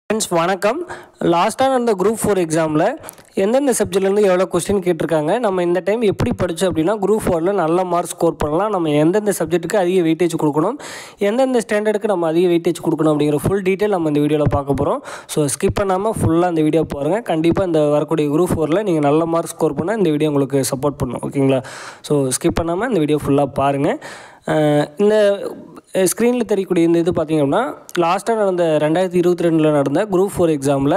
Friends வணக்கம். லாஸ்ட்டாக நடந்த குரூப் 4 எக்ஸாமில் எந்தெந்த சப்ஜெக்ட்லேருந்து எவ்வளோ கொஸ்டின் கேட்டிருக்காங்க, நம்ம இந்த டைம் எப்படி படித்தோம் அப்படின்னா குரூப் 4ல் நல்ல மார்க் ஸ்கோர் பண்ணலாம், நம்ம எந்தெந்த சப்ஜெக்ட்டுக்கு அதிக வெயிட்டேஜ் கொடுக்கணும், எந்தெந்த ஸ்டாண்டர்டுக்கு நம்ம அதிக வெயிட்டேஜ் கொடுக்கணும் அப்படிங்கிற ஃபுல் டீட்டெயில் நம்ம இந்த வீடியோவில் பார்க்க போகிறோம். ஸோ ஸ்கிப் பண்ணாமல் ஃபுல்லாக இந்த வீடியோ பாருங்கள். கண்டிப்பாக இந்த வரக்கூடிய குரூப் 4ல் நீங்கள் நல்ல மார்க் ஸ்கோர் பண்ணால் இந்த வீடியோ உங்களுக்கு சப்போர்ட் பண்ணும். ஓகேங்களா? ஸோ ஸ்கிப் பண்ணாமல் இந்த வீடியோ ஃபுல்லாக பாருங்கள். இந்த ஸ்க்ரீனில் தெரியக்கூடிய இந்த இது பார்த்திங்க அப்படின்னா லாஸ்ட்டாக நடந்த 2022 நடந்த குரூப் 4 எக்ஸாமில்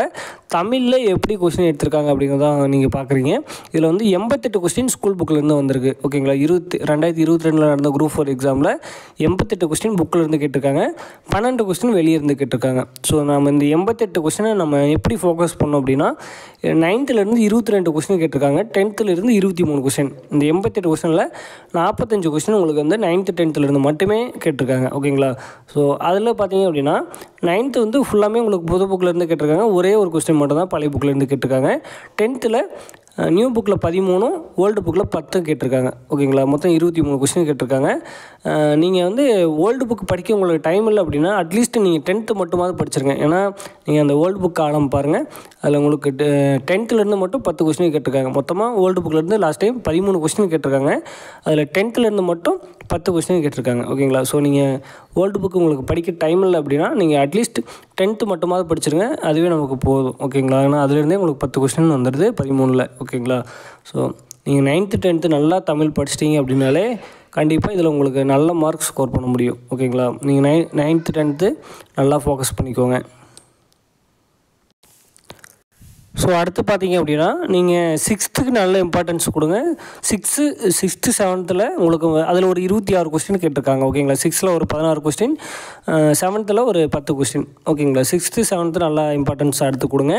தமிழில் எப்படி கொஸ்டின் எடுத்திருக்காங்க அப்படிங்கிறதான் நீங்கள் பார்க்குறீங்க. இதில் வந்து 88 கொஸ்டின் ஸ்கூல் புக்கிலேருந்து வந்திருக்கு. ஓகேங்களா? 2022 நடந்த குரூப் 4 எக்ஸாமில் 88 கொஸ்டின் புக்கிலேருந்து கேட்டிருக்காங்க, 12 கொஸ்டின் வெளியே இருந்து கேட்டிருக்காங்க. ஸோ நம்ம இந்த 88 கொஸ்டினை நம்ம எப்படி ஃபோக்கஸ் பண்ணோம் அப்படின்னா 9th-லேருந்து 22 கொஸ்டின் கேட்டிருக்காங்க, 10th-லேருந்து 23 கொஸ்டின். இந்த 88 கொஸ்டினில் 45 கொஸ்டின் உங்களுக்கு வந்து 9th 10th-லேருந்து மட்டுமே கேட்டிருக்காங்க. ஓகேங்களா? ஸோ அதில் பார்த்தீங்க அப்படின்னா 9th வந்து ஃபுல்லாமே உங்களுக்கு புது புக்கிலேருந்து கேட்டிருக்காங்க, ஒரே ஒரு கொஸ்டின் மட்டும் தான் பழைய புக்கிலேருந்து கேட்டிருக்காங்க. 10th-ல் நியூ புக்கில் 13, ஓல்டு புக்கில் 10 கேட்டிருக்காங்க. ஓகேங்களா? மொத்தம் 23 கொஸ்டின் கேட்டிருக்காங்க. நீங்கள் வந்து ஓல்டு புக் படிக்க உங்களுக்கு டைம் இல்லை அப்படின்னா அட்லீஸ்ட் நீங்கள் 10th மட்டுமாவது படிச்சிருங்க. ஏன்னா நீங்கள் அந்த ஓல்டு புக் ஆழம் பாருங்கள், அதில் உங்களுக்கு 10th-லேருந்து மட்டும் 10 கொஸ்டின் கேட்டிருக்காங்க. மொத்தமாக ஓல்டு புக்கிலேருந்து லாஸ்ட் டைம் 13 கொஸ்டின் கேட்டிருக்காங்க, அதில் 10th-லேருந்து மட்டும் 10 கொஸ்டின் கேட்டிருக்காங்க. ஓகேங்களா? ஸோ நீங்கள் ஓல்டு புக்கு உங்களுக்கு படிக்க டைம் இல்லை அப்படின்னா நீங்கள் அட்லீஸ்ட் 10th மட்டுமாவது படிச்சிருங்க, அதுவே நமக்கு போதும். ஓகேங்களா? ஏன்னா அதுலேருந்தே உங்களுக்கு 10 கொஸ்டின் வந்துடுது 13ல். ஓகேங்களா? ஸோ நீங்கள் 9th 10th நல்லா தமிழ் படிச்சிட்டிங்க அப்படின்னாலே கண்டிப்பாக இதில் உங்களுக்கு நல்ல மார்க் ஸ்கோர் பண்ண முடியும். ஓகேங்களா? நீங்கள் 9th 10th நல்லா ஃபோக்கஸ் பண்ணிக்கோங்க. ஸோ அடுத்து பார்த்தீங்க அப்படின்னா நீங்கள் 6th நல்ல இம்பார்ட்டன்ஸ் கொடுங்க. 6th 7th உங்களுக்கு அதில் ஒரு 26 கொஸ்டின் கேட்டிருக்காங்க. ஓகேங்களா? 6th ஒரு 16 கொஸ்டின், 7th ஒரு 10 கொஸ்டின். ஓகேங்களா? 6th 7th நல்லா இம்பார்ட்டன்ஸ் எடுத்து கொடுங்க.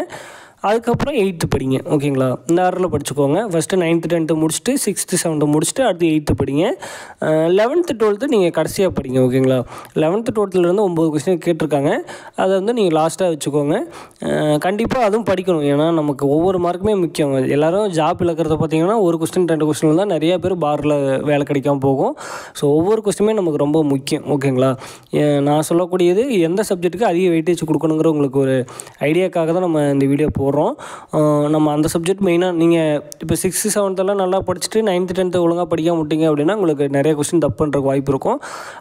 அதுக்கப்புறம் 8th படிங்க. ஓகேங்களா? இந்த ஆர்டரில் படிச்சுக்கோங்க. ஃபஸ்ட்டு 9th 10th முடிச்சுட்டு 6th 7th முடிச்சுட்டு அடுத்து 8th படிங்க. 11th 12th நீங்கள் கடைசியாக படிங்க. ஓகேங்களா? 11th 12th 9 கொஸ்டின் கேட்டிருக்காங்க, அதை வந்து நீங்கள் லாஸ்ட்டாக வச்சுக்கோங்க. கண்டிப்பாக அதுவும் படிக்கணும், ஏன்னா நமக்கு ஒவ்வொரு மார்க்குமே முக்கியம். எல்லோரும் ஜாப் இழக்கிறத பார்த்தீங்கன்னா ஒரு கொஸ்டின் 2 கொஸ்டின் தான் நிறையா பேர் பாரில் வேலை கிடைக்காமல் போகும். ஸோ ஒவ்வொரு கொஸ்டினுமே நமக்கு ரொம்ப முக்கியம். ஓகேங்களா? நான் சொல்லக்கூடியது எந்த சப்ஜெக்ட்டுக்கு அதிக வெயிட்டேஜ் கொடுக்கணுங்கிற உங்களுக்கு ஒரு ஐடியாக்காக தான் நம்ம இந்த வீடியோ போடுறோம். நம்ம அந்த சப்ஜெக்ட் மெயினாக நீங்கள் இப்போ 6th 7th நல்லா படிச்சுட்டு 9th 10th ஒழுங்காக படிக்காம விட்டீங்க அப்படின்னா உங்களுக்கு நிறைய கொஸ்டின் தப்பு பண்ணுறக்கு வாய்ப்பு இருக்கும்.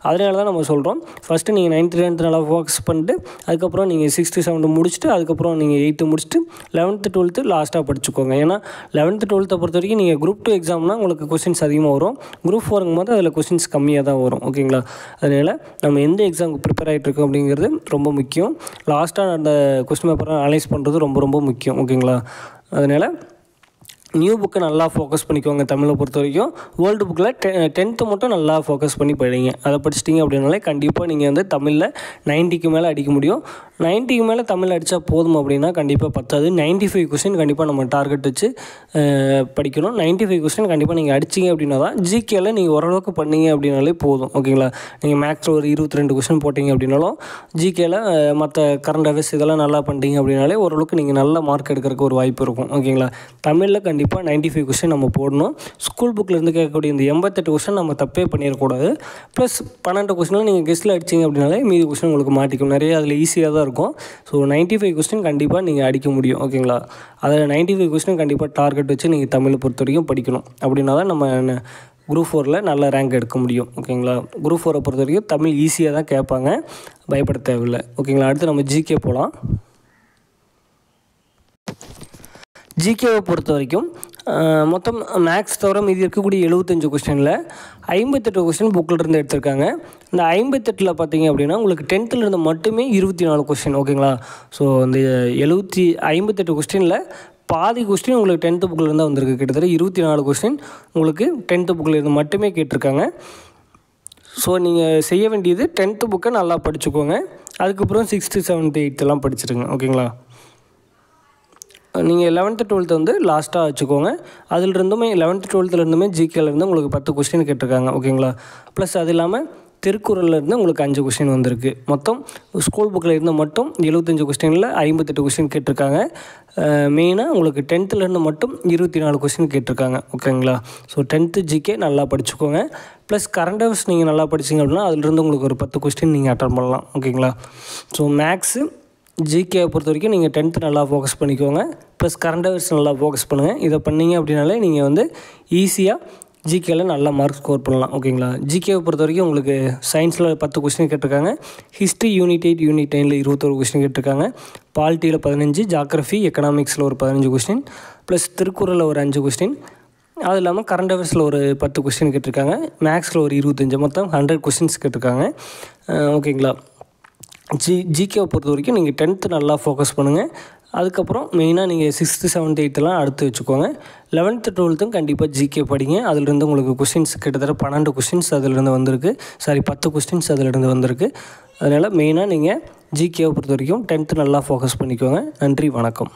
அதனால தான் நம்ம சொல்கிறோம் ஃபஸ்ட்டு நீங்கள் 9th 10th நல்லா ஃபோக்கஸ் பண்ணிட்டு அதுக்கப்புறம் நீங்கள் 6th 7th முடிச்சுட்டு அதுக்கப்புறம் நீங்கள் 8th முடிச்சுட்டு 11th 12th லாஸ்ட்டாக படிச்சுக்கோங்க. ஏன்னா 11th 12th பொறுத்த வரைக்கும் நீங்கள் குரூப் 2 எக்ஸாம்னா உங்களுக்கு கொஸ்டின்ஸ் அதிகமாக வரும், குரூப் 4ங்கும் போது அதில் கொஸ்டின்ஸ் கம்மியாக தான் வரும். ஓகேங்களா? அதனால் நம்ம எந்த எக்ஸாமுக்கு ப்ரிப்பேர் ஆகிட்டு இருக்கோம் அப்படிங்கிறது ரொம்ப முக்கியம். லாஸ்ட்டாக அந்த கொஸ்டின் பேப்பரை அனலைஸ் பண்ணுறது ரொம்ப ரொம்ப முக்கியம். ஓகேங்களா? அதனால் நியூ புக்கை நல்லா ஃபோக்கஸ் பண்ணிக்கோங்க. தமிழை பொறுத்த வரைக்கும் ஓல்டு புக்கில் 10th மட்டும் நல்லா ஃபோக்கஸ் பண்ணி படிங்க. அதை படிச்சிட்டிங்க அப்படின்னாலே கண்டிப்பாக நீங்கள் வந்து தமிழில் 90க்கு மேலே அடிக்க முடியும். 90க்கு மேலே தமிழ் அடித்தா போதும் அப்படின்னா கண்டிப்பாக பத்தாது. 95 கொஸ்டின் கண்டிப்பாக நம்ம டார்கெட் வச்சு படிக்கணும். 95 கொஸ்டின் கண்டிப்பாக நீங்கள் அடிச்சிங்க அப்படின்னா தான் ஜிகேல நீங்கள் ஓரளவுக்கு பண்ணிங்க அப்படின்னாலே போதும். ஓகேங்களா? நீங்கள் மேக்ஸில் ஒரு 22 கொஸ்டின் போட்டிங்க அப்படின்னாலும் ஜிகேல மற்ற கரண்ட் அஃபேர்ஸ் இதெல்லாம் நல்லா பண்ணிட்டீங்க அப்படின்னாலே ஓரளவுக்கு நீங்கள் நல்ல மார்க் எடுக்கிறதுக்கு ஒரு வாய்ப்பு இருக்கும். ஓகேங்களா? தமிழில் கண்டிப்பாக 95 கொஸ்டின் நம்ம போடணும். ஸ்கூல் புக்கிலேருந்து கேட்கக்கூடிய இந்த 88 கொஸ்டின் நம்ம தப்பே பண்ணிடக்கூடாது. ப்ளஸ் 12 கொஸ்டினில் நீங்கள் கெஸ்ட்டில் அடிச்சிங்க அப்படின்னாலே மீதி கொஸ்டின் உங்களுக்கு மாட்டிக்கும். நிறைய அதில் ஈஸியாக தான் இருக்கும். ஸோ 95 கொஸ்டின் கண்டிப்பாக நீங்கள் அடிக்க முடியும். ஓகேங்களா? அதில் 95 கொஸ்டின் கண்டிப்பாக டார்கெட் வச்சு நீங்கள் தமிழை பொறுத்த வரைக்கும் படிக்கணும். அப்படின்னா தான் நம்ம குரூப் 4ல் நல்ல ரேங்க் எடுக்க முடியும். ஓகேங்களா? குரூப் 4 பொறுத்த வரைக்கும் தமிழ் ஈஸியாக தான் கேட்பாங்க, பயப்பட தேவையில்லை. ஓகேங்களா? அடுத்து நம்ம ஜிகே போகலாம். ஜிகேவை பொறுத்த வரைக்கும் மொத்தம் மேக்ஸ் தவிர மீதி இருக்கக்கூடிய 75 கொஸ்டினில் 58 கொஸ்டின் புக்கில் இருந்து எடுத்திருக்காங்க. இந்த 58 பார்த்தீங்க அப்படின்னா உங்களுக்கு 10th மட்டுமே 24 கொஸ்டின். ஓகேங்களா? ஸோ இந்த 58 கொஸ்டினில் பாதி கொஸ்டின் உங்களுக்கு 10th புக்கில் இருந்தால் வந்திருக்கு. கிட்டத்தட்ட 24 கொஸ்டின் உங்களுக்கு 10th புக்கில் இருந்து மட்டுமே கேட்டிருக்காங்க. ஸோ நீங்கள் செய்ய வேண்டியது 10th புக்கை நல்லா படிச்சுக்கோங்க. அதுக்கப்புறம் 6th 7th 8th படிச்சுருங்க. ஓகேங்களா? நீங்கள் 11th 12th வந்து லாஸ்ட்டாக வச்சுக்கோங்க. அதிலிருந்துமே 11th 12th ஜிகேலேருந்து உங்களுக்கு 10 கொஸ்டின் கேட்டிருக்காங்க. ஓகேங்களா? ப்ளஸ் அது இல்லாமல் திருக்குறள்லேருந்து உங்களுக்கு 5 கொஸ்டின் வந்திருக்கு. மொத்தம் ஸ்கூல் புக்கில் இருந்து மட்டும் 75 கொஸ்டினில் 58 கொஸ்டின் கேட்டிருக்காங்க. மெயினாக உங்களுக்கு 10th மட்டும் 24 கொஸ்டின் கேட்டிருக்காங்க. ஓகேங்களா? ஸோ 10th ஜிகே நல்லா படிச்சுக்கோங்க. ப்ளஸ் கரண்ட் அஃபேர்ஸ் நீங்கள் நல்லா படிச்சிங்க அப்படின்னா அதிலிருந்து உங்களுக்கு ஒரு 10 கொஸ்டின் நீங்கள் அட்டன் பண்ணலாம். ஓகேங்களா? ஸோ மேக்ஸு ஜிகேவை பொறுத்த வரைக்கும் நீங்கள் 10th நல்லா ஃபோக்கஸ் பண்ணிக்கோங்க. ப்ளஸ் கரண்ட் அஃபேர்ஸ் நல்லா ஃபோக்கஸ் பண்ணுங்கள். இதை பண்ணிங்க அப்படின்னாலே நீங்கள் வந்து ஈஸியாக ஜிகேல நல்லா மார்க் ஸ்கோர் பண்ணலாம். ஓகேங்களா? ஜிகேவை பொறுத்த வரைக்கும் உங்களுக்கு சயின்ஸில் 10 கொஸ்டின் கேட்டிருக்காங்க. ஹிஸ்ட்ரி யூனிட் 8 யூனிட் 9ல் 21 கொஸ்டின் கேட்டிருக்காங்க. பாலிட்டியில் 15, ஜாகிரஃபி எக்கனாமிக்ஸில் ஒரு 15 கொஸ்டின், ப்ளஸ் திருக்குறளில் ஒரு 5 கொஸ்டின், அது இல்லாமல் கரண்ட் அஃபேர்ஸில் ஒரு 10 கொஸ்டின் கேட்டிருக்காங்க. மேக்ஸில் ஒரு 25, மொத்தம் 100 கொஸ்டின்ஸ் கேட்டிருக்காங்க. ஓகேங்களா? ஜிகேவை பொறுத்த வரைக்கும் நீங்கள் 10th நல்லா ஃபோக்கஸ் பண்ணுங்கள். அதுக்கப்புறம் மெயினாக நீங்கள் 6th 7th 8th அடுத்து வச்சுக்கோங்க. 11th 12th கண்டிப்பாக ஜிகே படிங்க. அதிலிருந்து உங்களுக்கு கொஸ்டின்ஸ் கிட்டத்தட்ட 12 கொஸ்டின்ஸ் அதிலிருந்து வந்திருக்கு. 10 கொஸ்டின்ஸ் அதிலிருந்து வந்திருக்கு. அதனால் மெயினாக நீங்கள் ஜிகேவை பொறுத்த வரைக்கும் 10th நல்லா ஃபோக்கஸ் பண்ணிக்கோங்க. நன்றி, வணக்கம்.